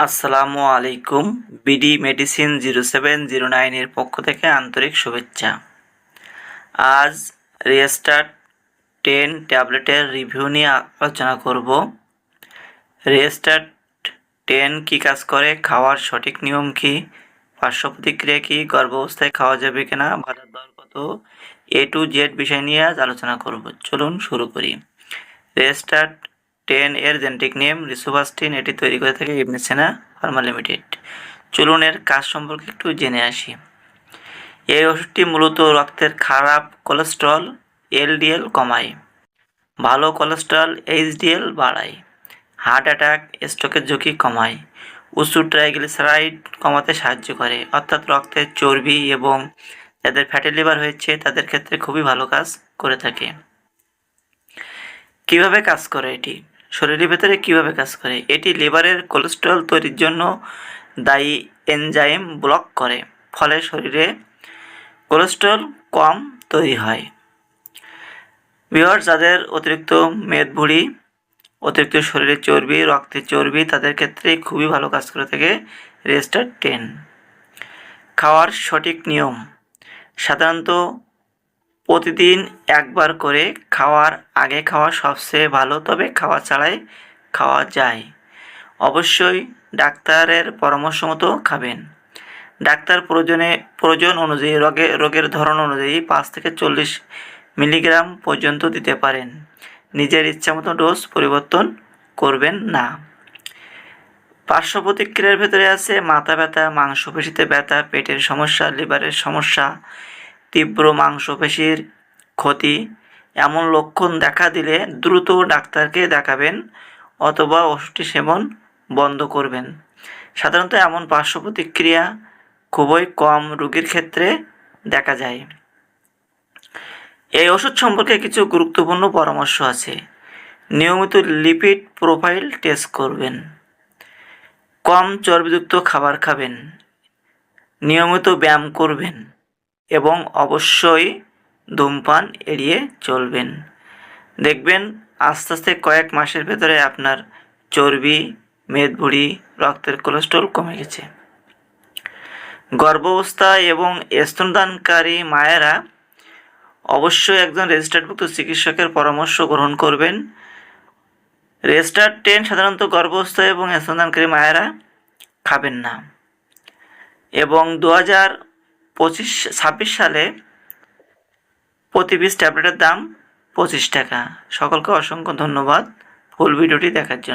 আসসালামু আলাইকুম। BD medicine 0709 এর পক্ষ থেকে আন্তরিক শুভেচ্ছা। আজ রিয়েস্টার্ট 10 ট্যাবলেটের রিভিউ নিয়ে আলোচনা করব। রিয়েস্টার্ট 10 কী কাজ করে, খাওয়ার সঠিক নিয়ম কী, পার্শ্ব প্রতিক্রিয়া কী, গর্ভাবস্থায় খাওয়া যাবে কিনা, বাজার দর কত, A to Z বিষয় নিয়ে আজ আলোচনা করব। চলুন শুরু করি। রিয়েস্টার্ট 10 এর জেনেটিক নেম রিসোভাস্টিন। এটি তৈরি করে থাকে ইবনে সিনা ফার্মা লিমিটেড। চলুন এর কাজ সম্পর্কে একটু জেনে আসি। এই ওষুধটি মূলত রক্তের খারাপ কোলেস্টেরল LDL কমায়, ভালো কোলেস্টেরল HDL বাড়ায়, হার্ট অ্যাটাক স্ট্রোকের ঝুঁকি কমায়, উচ্চ ট্রাইগ্লিসারাইড কমাতে সাহায্য করে, অর্থাৎ রক্তের চর্বি এবং যাদের ফ্যাটি লিভার হয়েছে তাদের ক্ষেত্রে খুবই ভালো কাজ করে থাকে। কিভাবে কাজ করে এটি, শরীরের ভেতরে কিভাবে কাজ করে? এটি লিভারের কোলেস্টেরল তৈরির জন্য দায়ী এনজাইম ব্লক করে, ফলে শরীরে কোলেস্টেরল কম তৈরি হয়। ভিউয়ার্স, যাদের অতিরিক্ত মেদভুঁড়ি, অতিরিক্ত শরীরে চর্বি, রক্তের চর্বি, তাদের ক্ষেত্রে খুবই ভালো কাজ করে থাকে রিয়েস্টার্ট 10। খাওয়ার সঠিক নিয়ম, সাধারণত প্রতিদিন একবার করে খাওয়ার আগে খাওয়া সবচেয়ে ভালো, তবে খাওয়া ছাড়াই খাওয়া যায়। অবশ্যই ডাক্তারের পরামর্শ মতো খাবেন। ডাক্তার প্রয়োজন অনুযায়ী রোগের ধরন অনুযায়ী 5 থেকে 40 মিলিগ্রাম পর্যন্ত দিতে পারেন। নিজের ইচ্ছামতো ডোজ পরিবর্তন করবেন না। পার্শ্ব প্রতিক্রিয়ার ভেতরে আছে মাথা ব্যথা, মাংসপেশিতে ব্যথা, পেটের সমস্যা, লিভারের সমস্যা, তীব্র মাংসপেশির ক্ষতি। এমন লক্ষণ দেখা দিলে দ্রুত ডাক্তারকে দেখাবেন অথবা ওষুধটি সেবন বন্ধ করবেন। সাধারণত এমন পার্শ্ব প্রতিক্রিয়া খুবই কম রোগীর ক্ষেত্রে দেখা যায়। এই ওষুধ সম্পর্কে কিছু গুরুত্বপূর্ণ পরামর্শ আছে। নিয়মিত লিপিড প্রোফাইল টেস্ট করবেন, কম চর্বিযুক্ত খাবার খাবেন, নিয়মিত ব্যায়াম করবেন এবং অবশ্যই ধূমপান এড়িয়ে চলবেন। দেখবেন আস্তে আস্তে কয়েক মাসের ভেতরে আপনার চর্বি, মেদভুঁড়ি, রক্তের কোলেস্টেরল কমে গেছে। গর্ভাবস্থা এবং স্তনদানকারী মায়েরা অবশ্যই একজন রেজিস্টার্ডভুক্ত চিকিৎসকের পরামর্শ গ্রহণ করবেন। রিয়েস্টার্ট 10 সাধারণত গর্ভাবস্থা এবং স্তনদানকারী মায়েরা খাবেন না। এবং 2026 সালে প্রতি পিস ট্যাবলেটের দাম 25 টাকা। সকলকে অসংখ্য ধন্যবাদ ফুল ভিডিওটি দেখার জন্য।